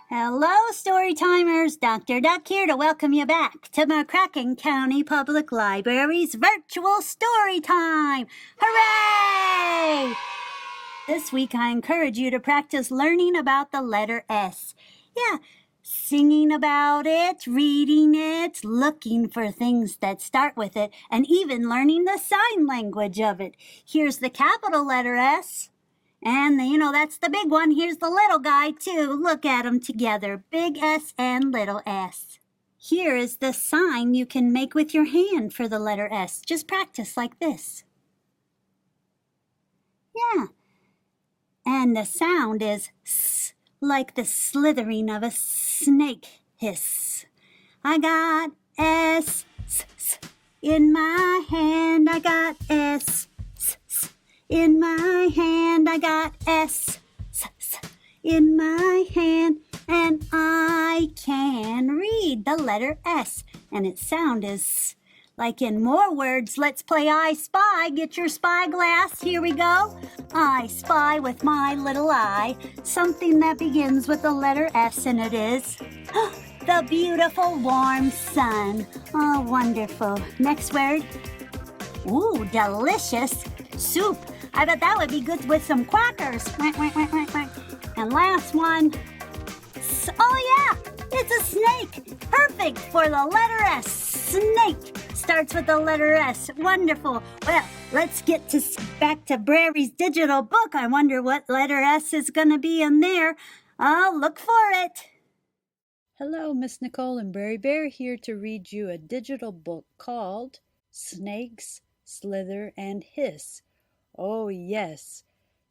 Hello, Storytimers! Dr. Duck here to welcome you back to McCracken County Public Library's virtual story time! Hooray! This week I encourage you to practice learning about the letter S. Yeah, singing about it, reading it, looking for things that start with it, and even learning the sign language of it. Here's the capital letter S. And, that's the big one. Here's the little guy, too. Look at them together. Big S and little s. Here is the sign you can make with your hand for the letter S. Just practice like this. Yeah. And the sound is S, like the slithering of a snake. Hiss. I got S, S, S in my hand. I got S. In my hand, I got S, S, S in my hand, and I can read the letter S, and its sound is like in more words. Let's play I Spy. Get your spyglass. Here we go. I spy with my little eye something that begins with the letter S, and it is the beautiful warm sun. Oh, wonderful. Next word. Ooh, delicious soup. I bet that would be good with some quackers. And last one. Oh yeah, it's a snake. Perfect for the letter S. Snake starts with the letter S. Wonderful. Well, let's get back to Brary's digital book. I wonder what letter S is going to be in there. I'll look for it. Hello, Miss Nicole and Brary Bear here to read you a digital book called Snakes, Slither, and Hiss. Oh, yes.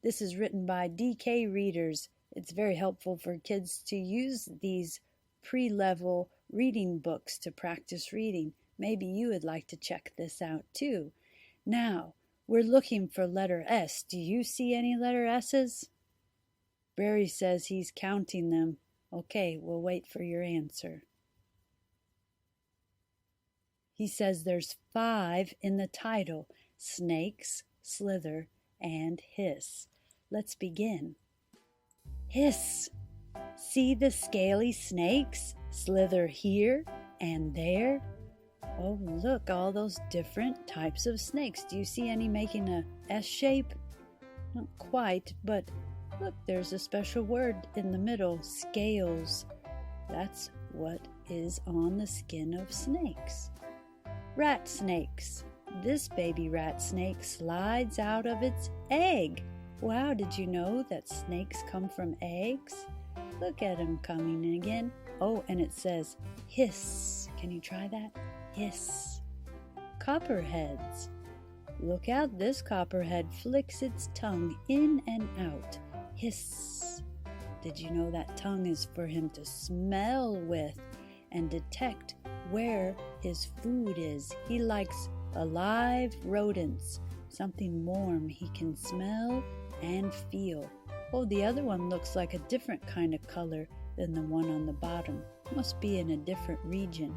This is written by DK Readers. It's very helpful for kids to use these pre-level reading books to practice reading. Maybe you would like to check this out too. Now, we're looking for letter S. Do you see any letter S's? Brary says he's counting them. Okay, we'll wait for your answer. He says there's 5 in the title: Snakes, Slither, and Hiss. Let's begin. Hiss. See the scaly snakes slither here and there? Oh, look, all those different types of snakes. Do you see any making a S shape? Not quite, but look, there's a special word in the middle, scales. That's what is on the skin of snakes. Rat snakes. This baby rat snake slides out of its egg. Wow, did you know that snakes come from eggs? Look at them coming in again. Oh, and it says hiss. Can you try that? Hiss. Copperheads. Look out, this copperhead flicks its tongue in and out. Hiss. Did you know that tongue is for him to smell with and detect where his food is? He likes alive rodents, something warm he can smell and feel. Oh, the other one looks like a different kind of color than the one on the bottom. Must be in a different region.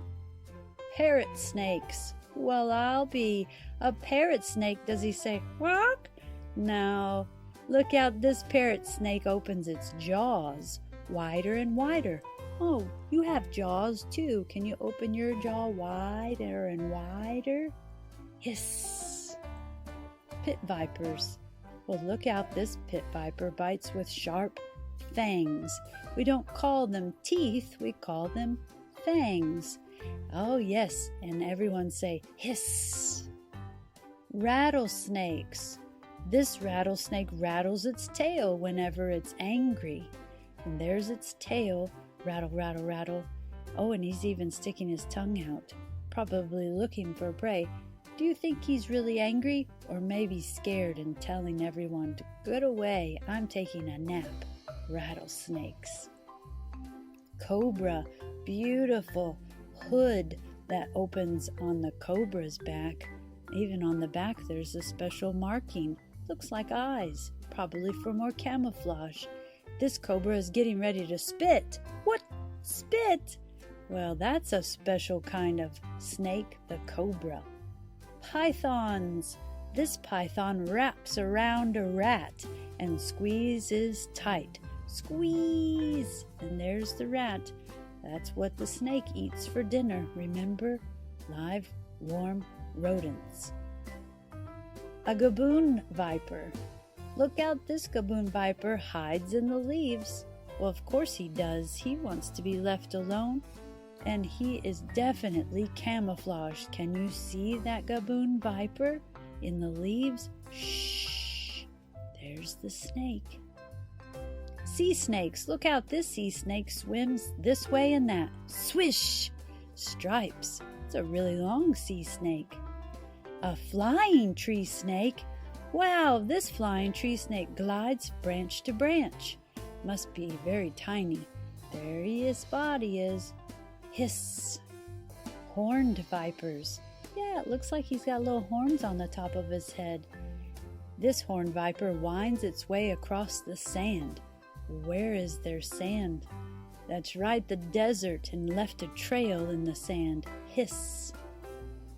Parrot snakes. Well, I'll be a parrot snake. Does he say quack? Now, look out, this parrot snake opens its jaws wider and wider. Oh, you have jaws too. Can you open your jaw wider and wider? Hiss. Pit vipers. Well, look out, this pit viper bites with sharp fangs. We don't call them teeth, we call them fangs. Oh, yes, and everyone say hiss. Rattlesnakes. This rattlesnake rattles its tail whenever it's angry. And there's its tail. Rattle, rattle, rattle. Oh, and he's even sticking his tongue out, probably looking for prey. Do you think he's really angry, or maybe scared and telling everyone to get away? I'm taking a nap. Rattlesnakes. Cobra. Beautiful hood that opens on the cobra's back. Even on the back there's a special marking. Looks like eyes, probably for more camouflage. This cobra is getting ready to spit. What? Spit? Well, that's a special kind of snake, the cobra. pythons. This python wraps around a rat and squeezes tight. Squeeze! And there's the rat. That's what the snake eats for dinner, remember? Live, warm rodents. A gaboon viper. Look out, this gaboon viper hides in the leaves. Well, of course he does. He wants to be left alone. And he is definitely camouflaged. Can you see that gaboon viper in the leaves? Shh! There's the snake. Sea snakes. Look out, this sea snake swims this way and that. Swish! Stripes. It's a really long sea snake. A flying tree snake. Wow, this flying tree snake glides branch to branch. Must be very tiny. There his body is. Hiss. Horned vipers. Yeah, it looks like he's got little horns on the top of his head. This horned viper winds its way across the sand. Where is there sand? That's right, the desert, and left a trail in the sand. Hiss.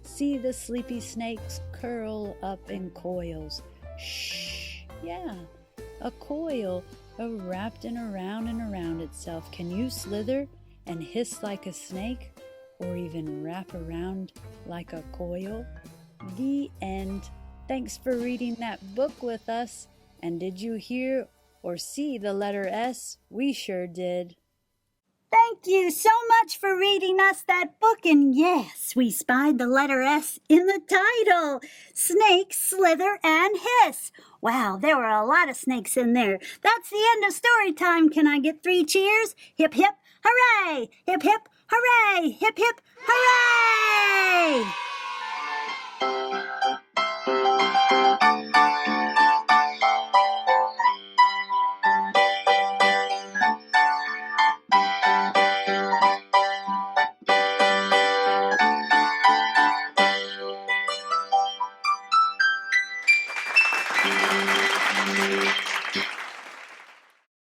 See the sleepy snakes curl up in coils. Shh. Yeah, a coil wrapped and around itself. Can you slither and hiss like a snake, or even wrap around like a coil? The end. Thanks for reading that book with us. And did you hear or see the letter S? We sure did. Thank you so much for reading us that book, and yes, we spied the letter S in the title. Snake, slither, and hiss. Wow, there were a lot of snakes in there. That's the end of story time. Can I get 3 cheers? Hip, hip, hooray! Hip, hip, hooray! Hip, hip, hooray!